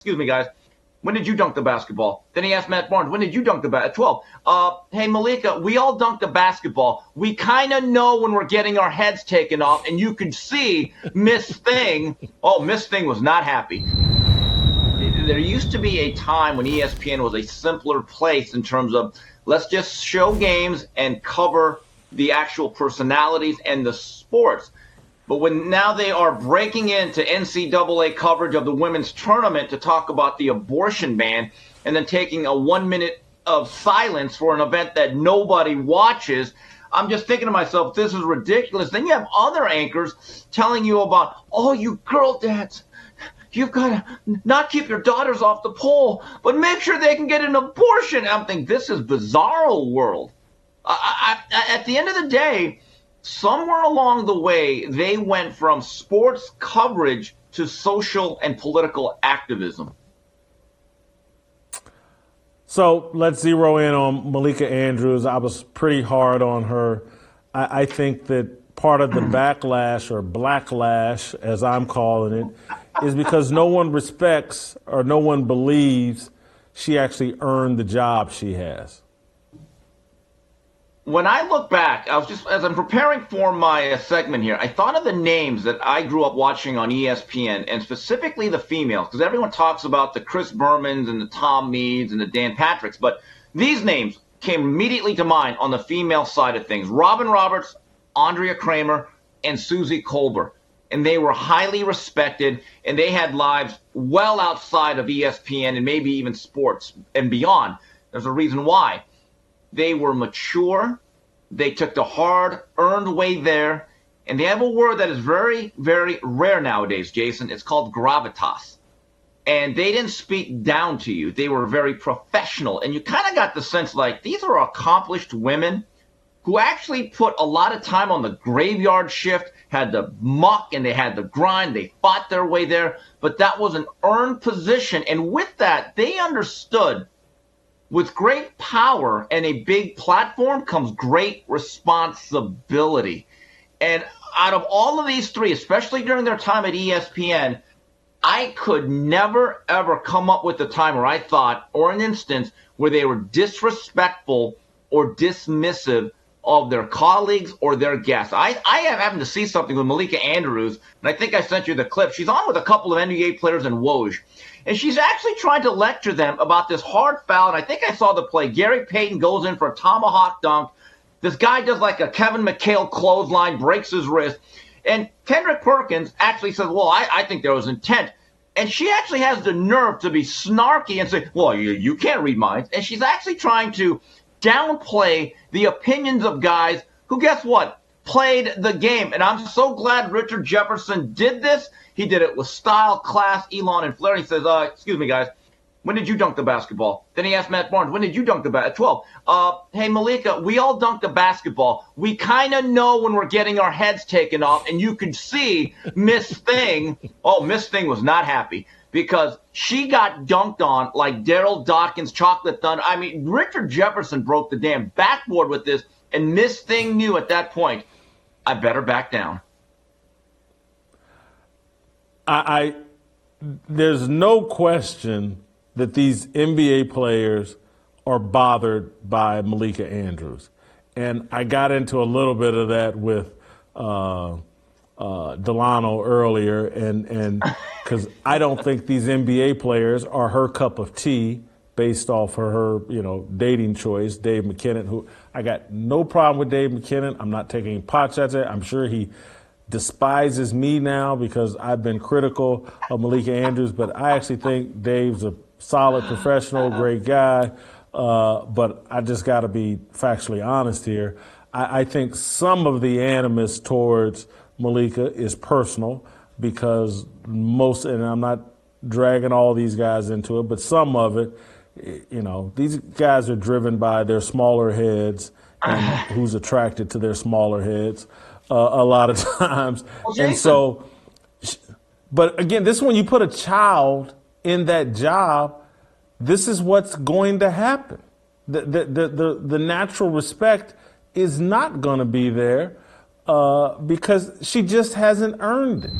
Excuse me, guys. When did you dunk the basketball? Then he asked Matt Barnes, when did you dunk the basketball? At 12. Hey, Malika, we all dunk the basketball. We kind of know when we're getting our heads taken off, and you could see Miss Thing. Oh, Miss Thing was not happy. There used to be a time when ESPN was a simpler place in terms of let's just show games and cover the actual personalities and the sports. But when now they are breaking into NCAA coverage of the women's tournament to talk about the abortion ban and then taking a 1 minute of silence for an event that nobody watches, I'm just thinking to myself, this is ridiculous. Then you have other anchors telling you about, oh, you girl dads, you've got to not keep your daughters off the pole, but make sure they can get an abortion. I'm thinking, this is bizarro world. At the end of the day, somewhere along the way, they went from sports coverage to social and political activism. So let's zero in on Malika Andrews. I was pretty hard on her. I think that part of the backlash or blacklash, as I'm calling it, is because no one respects or no one believes she actually earned the job she has. When I look back, as I'm preparing for my segment here, I thought of the names that I grew up watching on ESPN, and specifically the females, because everyone talks about the Chris Bermans and the Tom Meads and the Dan Patricks, but these names came immediately to mind on the female side of things. Robin Roberts, Andrea Kramer, and Susie Colbert. And they were highly respected, and they had lives well outside of ESPN and maybe even sports and beyond. There's a reason why. They were mature. They took the hard-earned way there. And they have a word that is very, very rare nowadays, Jason. It's called gravitas. And they didn't speak down to you. They were very professional. And you kind of got the sense like these are accomplished women who actually put a lot of time on the graveyard shift, had the muck and they had the grind. They fought their way there. But that was an earned position. And with that, they understood with great power and a big platform comes great responsibility. And out of all of these three, especially during their time at ESPN, I could never, ever come up with a time where I thought, or an instance, where they were disrespectful or dismissive of their colleagues or their guests. I happened to see something with Malika Andrews, and I think I sent you the clip. She's on with a couple of NBA players in Woj, and she's actually trying to lecture them about this hard foul, and I think I saw the play. Gary Payton goes in for a tomahawk dunk. This guy does like a Kevin McHale clothesline, breaks his wrist, and Kendrick Perkins actually says, well, I think there was intent. And she actually has the nerve to be snarky and say, well, you can't read minds. And she's actually trying to downplay the opinions of guys who, guess what, played the game. And I'm so glad Richard Jefferson did this. He did it with style, class, Elon, and flair. He says, excuse me, guys, when did you dunk the basketball? Then he asked Matt Barnes, when did you dunk the basketball? At 12. Hey, Malika, we all dunk the basketball. We kind of know when we're getting our heads taken off, and you could see Miss Thing. Oh, Miss Thing was not happy because she got dunked on like Daryl Dawkins' chocolate thunder. I mean, Richard Jefferson broke the damn backboard with this, and Miss Thing knew at that point, I better back down. There's no question that these NBA players are bothered by Malika Andrews. And I got into a little bit of that with Delano earlier, and because I don't think these NBA players are her cup of tea based off of her, dating choice, Dave McKinnon, who I got no problem with Dave McKinnon. I'm not taking pot shots at it. I'm sure he despises me now because I've been critical of Malika Andrews, but I actually think Dave's a solid professional, great guy. But I just got to be factually honest here. I think some of the animus towards Malika is personal because and I'm not dragging all these guys into it, but some of it, these guys are driven by their smaller heads and who's attracted to their smaller heads a lot of times. And so, but again, this is when you put a child in that job, this is what's going to happen. The natural respect is not going to be there because she just hasn't earned it.